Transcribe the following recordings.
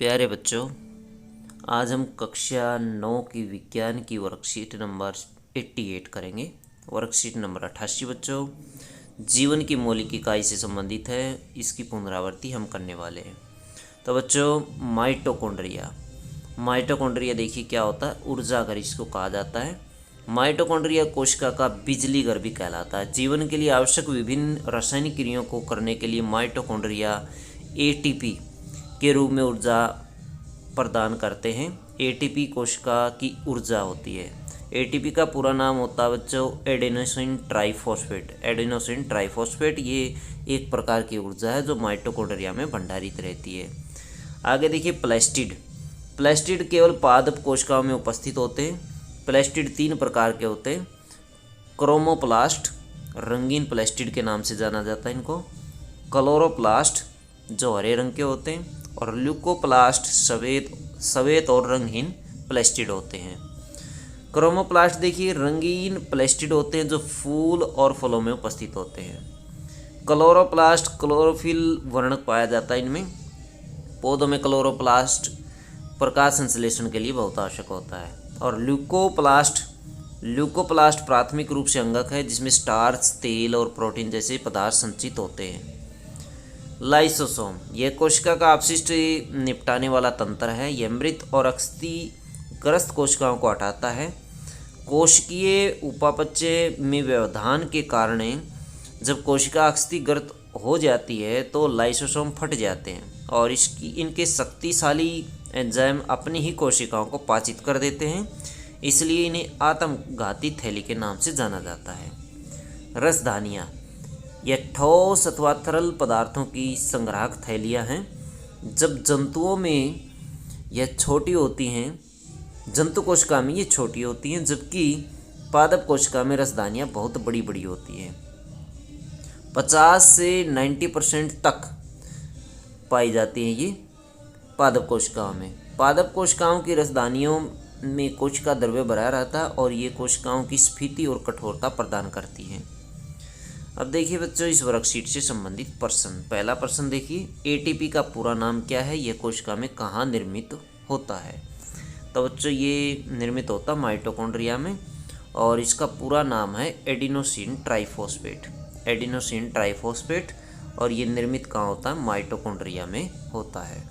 प्यारे बच्चों, आज हम कक्षा 9 की विज्ञान की वर्कशीट नंबर 88 करेंगे। वर्कशीट नंबर 88 बच्चों जीवन की मौलिक इकाई से संबंधित है। इसकी पुनरावृत्ति हम करने वाले हैं। तो बच्चों, माइटोकॉन्ड्रिया देखिए क्या होता है। ऊर्जा घर इसको कहा जाता है। माइटोकॉन्ड्रिया कोशिका का बिजली घर भी कहलाता है। जीवन के लिए आवश्यक विभिन्न रासायनिक क्रियाओं को करने के लिए माइटोकॉन्ड्रिया एटीपी के रूप में ऊर्जा प्रदान करते हैं। एटीपी कोशिका की ऊर्जा होती है। एटीपी का पूरा नाम होता है बच्चों एडेनोसिन ट्राइफॉस्फेट। एडेनोसिन ट्राइफॉस्फेट ये एक प्रकार की ऊर्जा है जो माइटोकॉन्ड्रिया में भंडारित रहती है। आगे देखिए प्लास्टिड। प्लास्टिड केवल पादप कोशिकाओं में उपस्थित होते हैं। प्लास्टिड 3 प्रकार के होते हैं। क्रोमोप्लास्ट, रंगीन प्लास्टिड के नाम से जाना जाता है इनको। क्लोरोप्लास्ट जो हरे रंग के होते हैं, और ल्यूकोप्लास्ट सफ़ेद और रंगहीन प्लास्टिड होते हैं। क्रोमोप्लास्ट देखिए रंगीन प्लास्टिड होते हैं जो फूल और फलों में उपस्थित होते हैं। क्लोरोप्लास्ट क्लोरोफिल वर्णक पाया जाता है इनमें। पौधों में क्लोरोप्लास्ट प्रकाश संश्लेषण के लिए बहुत आवश्यक होता है। और ल्यूकोप्लास्ट प्राथमिक रूप से अंगक है जिसमें स्टार्च, तेल और प्रोटीन जैसे पदार्थ संचित होते हैं। लाइसोसोम यह कोशिका का अपशिष्ट निपटाने वाला तंत्र है। यह मृत और अस्थिग्रस्त कोशिकाओं को हटाता है। कोशिकीय उपापचय में व्यवधान के कारण जब कोशिका अस्थिग्रस्त हो जाती है तो लाइसोसोम फट जाते हैं और इनके शक्तिशाली एंजाइम अपनी ही कोशिकाओं को पाचित कर देते हैं। इसलिए इन्हें आत्मघाती थैली के नाम से जाना जाता है। रसधानियाँ यह ठोस अथवा तरल पदार्थों की संग्राहक थैलियाँ हैं। जब जंतुओं में यह छोटी होती हैं, जंतु कोशिका में ये छोटी होती हैं, जबकि पादप कोशिका में रसधानियाँ बहुत बड़ी बड़ी होती हैं। 50 से 90% तक पाई जाती हैं ये पादप कोशिकाओं में। पादप कोशिकाओं की रसधानियों में कोशिका द्रव्य भरा रहता है और ये कोशिकाओं की स्फीति और कठोरता प्रदान करती हैं। अब देखिए बच्चों इस वर्कशीट से संबंधित प्रश्न। पहला प्रश्न देखिए, एटीपी का पूरा नाम क्या है? यह कोशिका में कहाँ निर्मित होता है? तो बच्चों ये निर्मित होता है माइटोकॉन्ड्रिया में और इसका पूरा नाम है एडिनोसिन ट्राइफॉस्फेट। Adenosine triphosphate. और ये निर्मित कहाँ होता है? माइटोकॉन्ड्रिया में होता है।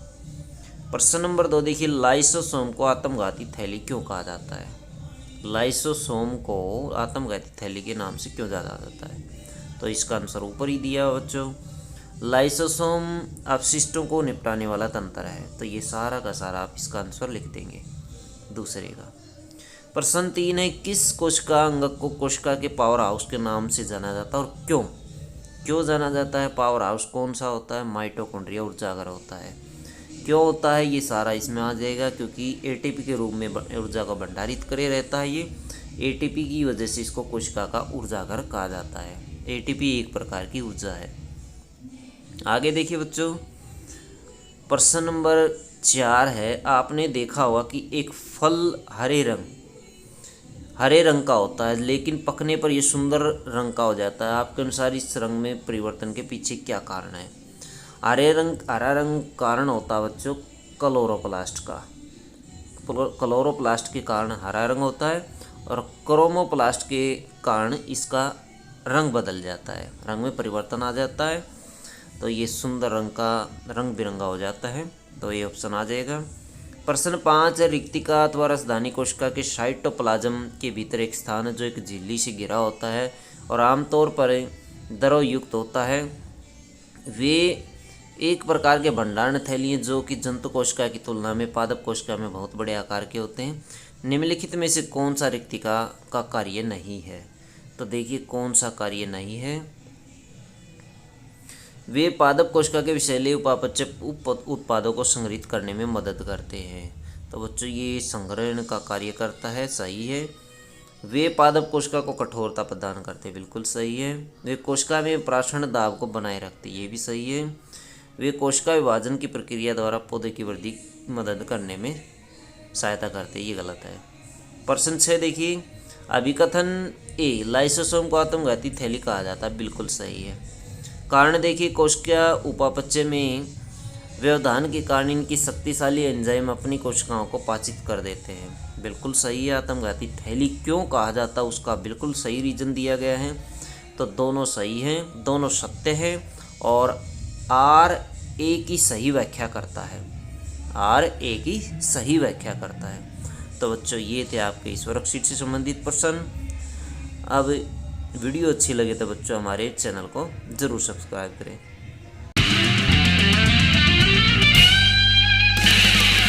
प्रश्न नंबर 2 देखिए, लाइसोसोम को आत्मघाती थैली क्यों कहा जाता है? लाइसोसोम को आत्मघाती थैली के नाम से क्यों जाना जाता है? तो इसका आंसर ऊपर ही दिया है बच्चों। लाइसोसोम अपशिष्टों को निपटाने वाला तंत्र है। तो ये सारा का सारा आप इसका आंसर लिख देंगे दूसरे का। प्रश्न 3 है, किस कोशिका अंगक को कोशिका के पावर हाउस के नाम से जाना जाता है और क्यों जाना जाता है? पावर हाउस कौन सा होता है? माइटोकॉन्ड्रिया ऊर्जाघर होता है। क्यों होता है ये सारा इसमें आ जाएगा, क्योंकि एटीपी के रूप में ऊर्जा को भंडारित करे रहता है। ये एटीपी की वजह से इसको कोशिका का ऊर्जाघर कहा जाता है। एटीपी एक प्रकार की ऊर्जा है। आगे देखिए बच्चों, प्रश्न नंबर 4 है, आपने देखा होगा कि एक फल हरे रंग का होता है लेकिन पकने पर यह सुंदर रंग का हो जाता है। आपके अनुसार इस रंग में परिवर्तन के पीछे क्या कारण है? हरा रंग कारण होता है बच्चों क्लोरोप्लास्ट का। क्लोरोप्लास्ट के कारण हरा रंग होता है और क्रोमोप्लास्ट के कारण इसका रंग बदल जाता है, रंग में परिवर्तन आ जाता है। तो ये सुंदर रंग बिरंगा हो जाता है। तो ये ऑप्शन आ जाएगा। प्रश्न 5 है, रिक्तिका अथवा रसधानी कोशिका के साइटोप्लाज्म के भीतर एक स्थान है जो एक झिल्ली से घिरा होता है और आमतौर पर द्रव युक्त होता है। वे एक प्रकार के भंडारण थैली हैं जो कि जंतु कोशिका की तुलना में पादप कोशिका में बहुत बड़े आकार के होते हैं। निम्नलिखित में से कौन सा रिक्तिका का कार्य नहीं है? तो देखिए कौन सा कार्य नहीं है। वे पादप कोशिका के विषैले उपापचय उत्पादों को संग्रहित करने में मदद करते हैं। तो बच्चों ये संग्रहण का कार्य करता है, सही है। वे पादप कोशिका को कठोरता प्रदान करते हैं, बिल्कुल सही है। वे कोशिका में प्राषण दाब को बनाए रखते हैं, ये भी सही है। वे कोशिका विभाजन की प्रक्रिया द्वारा पौधे की वृद्धि की मदद करने में सहायता करते हैं, ये गलत है। प्रश्न 6 देखिए, अभिकथन ए, लाइसोसोम को आत्मघाती थैली कहा जाता है, बिल्कुल सही है। कारण देखिए, कोशिका उपापचय में व्यवधान के कारण इनकी शक्तिशाली एंजाइम अपनी कोशिकाओं को पाचित कर देते हैं। बिल्कुल सही है। आत्मघाती थैली क्यों कहा जाता है उसका बिल्कुल सही रीज़न दिया गया है। तो दोनों सही हैं, दोनों सत्य हैं और आर ए की सही व्याख्या करता है। आर ए की सही व्याख्या करता है। तो बच्चों ये थे आपके इस वर्कशीट से संबंधित प्रश्न। अब वीडियो अच्छी लगे तो बच्चों हमारे चैनल को ज़रूर सब्सक्राइब करें।